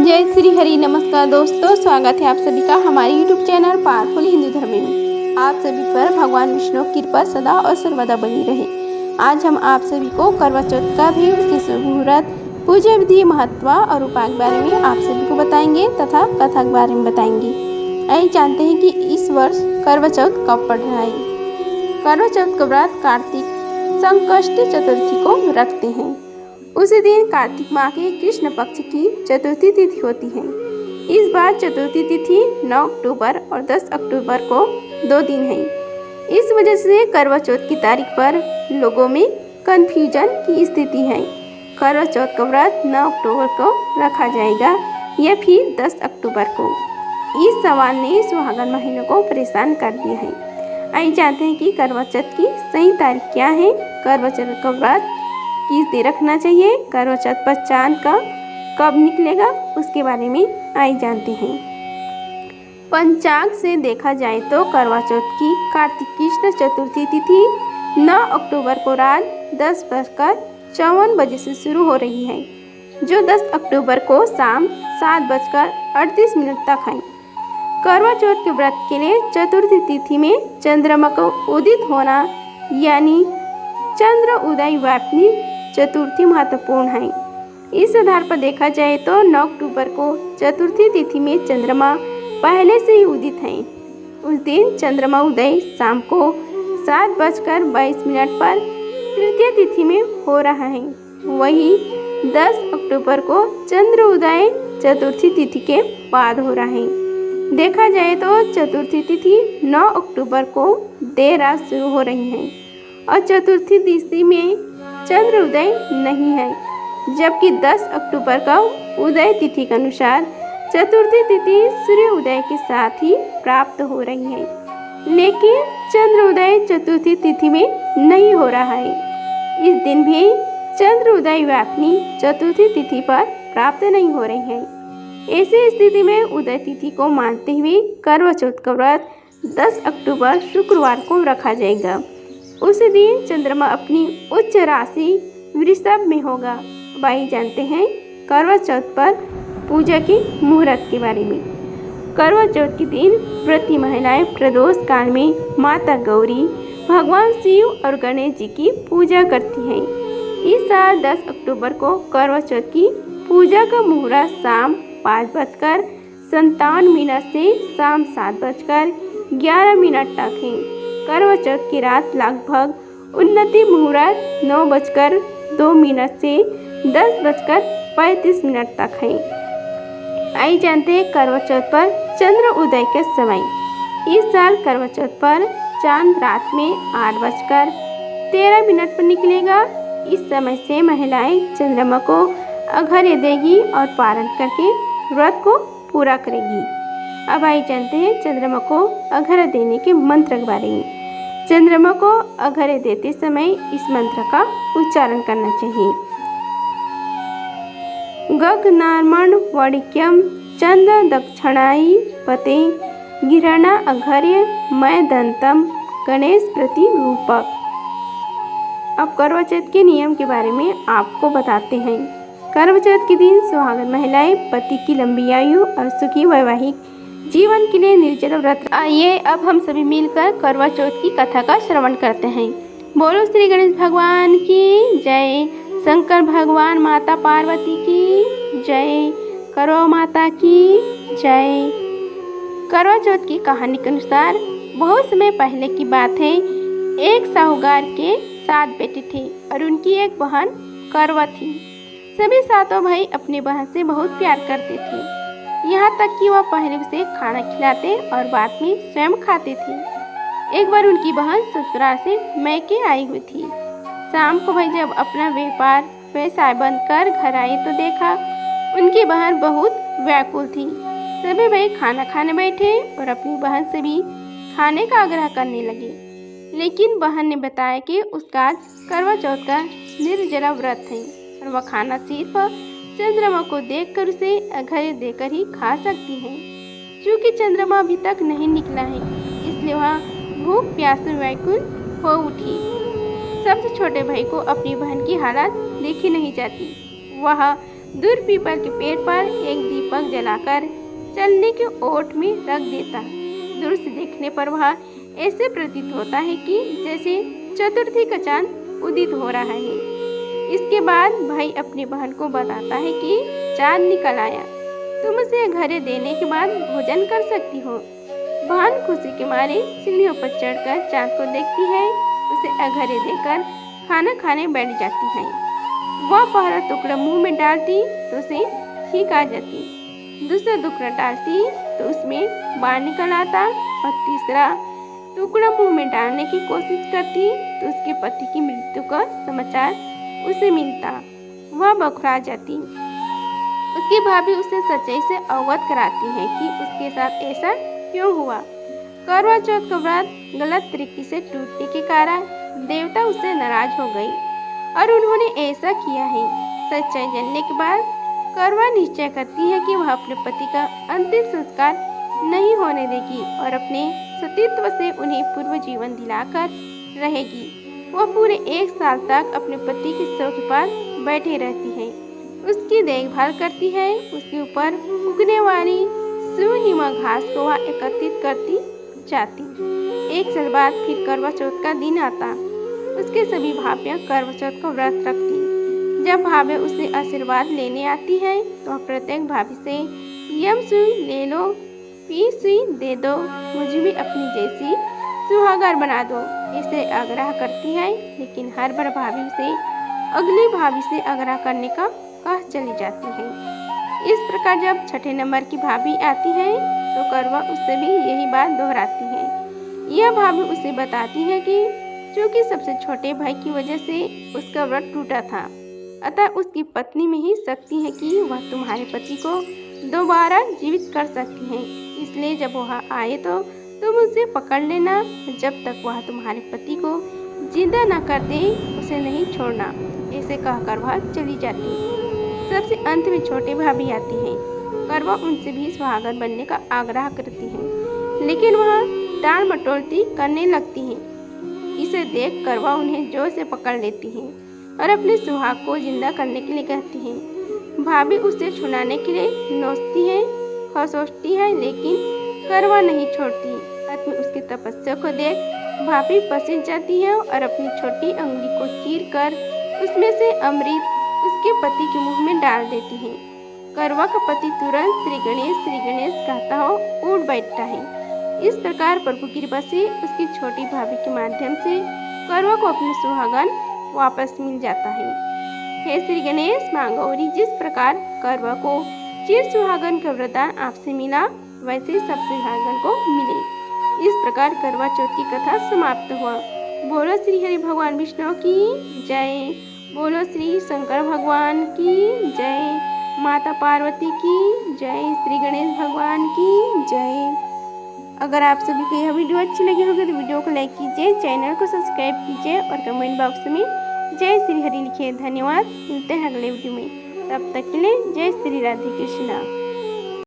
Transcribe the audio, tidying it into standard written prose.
जय श्री हरि। नमस्कार दोस्तों, स्वागत है आप सभी का हमारे YouTube चैनल पावरफुल हिंदू धर्म में। आप सभी पर भगवान विष्णु की कृपा सदा और सर्वदा बनी रहे। आज हम आप सभी को करवा चौथ का भी उसकी शुभ मुहूर्त, पूजा विधि, महत्व और उपाय के बारे में आप सभी को बताएंगे तथा कथा के बारे में बताएंगे। आइए जानते हैं कि इस वर्ष करवा चौथ कब पड़ रहा है। करवा चौथ का व्रत कार्तिक संकष्टी चतुर्थी को रखते हैं। उसी दिन कार्तिक माह के कृष्ण पक्ष की चतुर्थी तिथि होती है। इस बार चतुर्थी तिथि 9 अक्टूबर और 10 अक्टूबर को 2 दिन है। इस वजह से करवा चौथ की तारीख पर लोगों में कन्फ्यूजन की स्थिति है। करवा चौथ का व्रत 9 अक्टूबर को रखा जाएगा या फिर 10 अक्टूबर को। इस सवाल ने सुहागन महिलाओं को परेशान कर दिया है। आइए जानते हैं कि करवा चौथ की सही तारीख क्या है, करवा चौथ का व्रत किस दिन रखना चाहिए, करवा चौथ पर चांद का कब निकलेगा, उसके बारे में आइए जानते हैं। पंचांग से देखा जाए तो करवा चौथ की कार्तिक कृष्ण चतुर्थी तिथि 9 अक्टूबर को रात 10:54 से शुरू हो रही है, जो 10 अक्टूबर को शाम 7:38 तक है। करवा चौथ के व्रत के लिए चतुर्थी तिथि में चंद्रमा को उदित होना यानी चंद्र उदय व्यापनी चतुर्थी महत्वपूर्ण है। इस आधार पर देखा जाए तो 9 अक्टूबर को चतुर्थी तिथि में चंद्रमा पहले से ही उदित है। उस दिन चंद्रमा उदय शाम को 7:22 पर तृतीय तिथि में हो रहा है। वही 10 अक्टूबर को चंद्र उदय चतुर्थी तिथि के बाद हो रहा है। देखा जाए तो चतुर्थी तिथि 9 अक्टूबर को देर रात शुरू हो रही है और चतुर्थी तिथि में चंद्र उदय नहीं है, जबकि 10 अक्टूबर का उदय तिथि के अनुसार चतुर्थी तिथि सूर्य उदय के साथ ही प्राप्त हो रही है, लेकिन चंद्र उदय चतुर्थी तिथि में नहीं हो रहा है। इस दिन भी चंद्र उदय व्यापनी चतुर्थी तिथि पर प्राप्त नहीं हो रही है। ऐसी स्थिति में उदय तिथि को मानते हुए करवा चौथ का व्रत 10 अक्टूबर शुक्रवार को रखा जाएगा। उसी दिन चंद्रमा अपनी उच्च राशि वृषभ में होगा। भाई जानते हैं करवा चौथ पर पूजा के मुहूर्त के बारे में। करवा चौथ के दिन व्रती महिलाएं प्रदोष काल में माता गौरी, भगवान शिव और गणेश जी की पूजा करती हैं। इस साल 10 अक्टूबर को करवा चौथ की पूजा का मुहूर्त शाम 5:57 से शाम 7:11 तक है। करवा चौथ की रात लगभग उन्नति मुहूर्त 9:02 से 10:35 तक है। आइए जानते हैं करवा चौथ पर चंद्र उदय के समय। इस साल करवा चौथ पर चांद रात में 8:13 पर निकलेगा। इस समय से महिलाएं चंद्रमा को अर्घ्य देगी और पारण करके व्रत को पूरा करेगी। अब आइए जानते हैं चंद्रमा को अर्घ्य देने के मंत्र के बारे में। चंद्रमा को अर्घ्य देते समय इस मंत्र का उच्चारण करना चाहिए। गगनार्मण वणिक्यम चंद्र दक्षिणाई पते गिरणा अर्घ्य मय दंतम गणेश प्रति रूपक। अब करवा चौथ के नियम के बारे में आपको बताते हैं। करवा चौथ के दिन सुहागन महिलाएं पति की लंबी आयु और सुखी वैवाहिक जीवन के लिए निर्जला व्रत। आइए अब हम सभी मिलकर करवा चौथ की कथा का श्रवण करते हैं। बोलो श्री गणेश भगवान की जय, शंकर भगवान माता पार्वती की जय, करवा माता की जय। करवा चौथ की कहानी के अनुसार बहुत समय पहले की बात है। एक साहूकार के 7 बेटे थे और उनकी एक बहन करवा थी। सभी 7 भाई अपनी बहन से बहुत प्यार करते थे, यहाँ तक कि वह पहले उसे खाना खिलाते और बाद में स्वयं खाते थे। एक बार उनकी बहन ससुराल से मैके आई हुई थी। शाम को भाई जब अपना व्यापार व्यवसाय बंद कर घर आई तो देखा उनकी बहन बहुत व्याकुल थी। सभी भाई खाना खाने बैठे और अपनी बहन से भी खाने का आग्रह करने लगे, लेकिन बहन ने बताया कि उसका आज करवा चौथ का निर्जला व्रत है और वह खाना सिर्फ चंद्रमा को देखकर उसे अर्घ्य देकर ही खा सकती है। क्योंकि चंद्रमा अभी तक नहीं निकला है, इसलिए वह भूख प्यास में व्याकुल हो उठी। सबसे छोटे भाई को अपनी बहन की हालत देखी नहीं जाती। वह दूर पीपल के पेड़ पर एक दीपक जलाकर चलने के ओट में रख देता। दूर से देखने पर वह ऐसे प्रतीत होता है कि जैसे चतुर्थी का चांद उदित हो रहा है। इसके बाद भाई अपनी बहन को बताता है कि चांद निकल आया, तुम उसे घरे देने के बाद भोजन कर सकती हो। बहन खुशी के मारे सीढ़ियों पर चढ़कर चांद को देखती है, उसे अघरे देकर खाना खाने बैठ जाती है। वह पहला टुकड़ा मुंह में डालती तो उसे छींक आ जाती, दूसरा टुकड़ा डालती तो उसमें बाहर निकल आता और तीसरा टुकड़ा मुंह में डालने की कोशिश करती तो उसके पति की मृत्यु का समाचार उसे मिलता। वह बौखला जाती। उसकी भाभी उसे सच्चाई से अवगत कराती है कि उसके साथ ऐसा क्यों हुआ। करवा चौथ का व्रत गलत तरीके से टूटने के कारण देवता उससे नाराज हो गई और उन्होंने ऐसा किया है। सच्चाई जानने के बाद करवा निश्चय करती है कि वह अपने पति का अंतिम संस्कार नहीं होने देगी और अपने सतीत्व से उन्हें पूर्व जीवन दिलाकर रहेगी। वह पूरे 1 साल तक अपने पति के शव के पास बैठे रहती है, उसकी देखभाल करती है, उसके ऊपर उगने वाली सुनिमा घास को वह एकत्रित करती जाती। 1 साल बाद फिर करवा चौथ का दिन आता। उसके सभी भाभियाँ करवा चौथ का व्रत रखती। जब भाभी उसे आशीर्वाद लेने आती है तो प्रत्येक भाभी से यम सुई ले लो, पी सुई दे दो, मुझे भी अपनी जैसी सुहागर बना दो, इसे आग्रह करती है। लेकिन हर बार भाभी से अगली भाभी से आग्रह करने का कह चली जाती है। इस प्रकार जब छठे नंबर की भाभी आती है तो करवा उससे भी यही बात दोहराती है। यह भाभी उसे बताती है कि चूँकि सबसे छोटे भाई की वजह से उसका व्रत टूटा था, अतः उसकी पत्नी में ही शक्ति है कि वह तुम्हारे पति को दोबारा जीवित कर सकती है। इसलिए जब वह आए तो तुम उसे पकड़ लेना, जब तक वह तुम्हारे पति को जिंदा न कर दे उसे नहीं छोड़ना। ऐसे कहकर वह चली जाती। सबसे अंत में छोटे भाभी आती हैं। करवा उनसे भी सुहागन बनने का आग्रह करती है, लेकिन वह टाल मटोलती करने लगती हैं। इसे देख करवा उन्हें जोर से पकड़ लेती है और अपने सुहाग को जिंदा करने के लिए कहती है। भाभी उसे छुड़ाने के लिए नोचती है, खसोटती है, लेकिन करवा नहीं छोड़ती। अंत में उसकी तपस्या को देख भाभी पसीज जाती है और अपनी छोटी अंगुली को चीरकर उसमें से अमृत उसके पति के मुंह में डाल देती है। करवा का पति तुरंत श्री गणेश कहता हो उठ बैठता है। इस प्रकार प्रभु की कृपा से उसकी छोटी भाभी के माध्यम से करवा को अपने सुहागन वापस मिल जाता है। हे श्री गणेश माँ गौरी, जिस प्रकार करवा को चिर सुहागन का वरदान आपसे मिला, वैसे सब सुहागन को मिले। इस प्रकार करवा चौथ की कथा समाप्त हुआ। बोलो श्री हरि भगवान विष्णु की जय, बोलो श्री शंकर भगवान की जय, माता पार्वती की जय, श्री गणेश भगवान की जय। अगर आप सभी को यह वीडियो अच्छी लगी होगी तो वीडियो को लाइक कीजिए, चैनल को सब्सक्राइब कीजिए और कमेंट बॉक्स में जय श्री हरि लिखिए। धन्यवाद। मिलते हैं अगले वीडियो में, तब तक के लिए जय श्री राधे कृष्णा।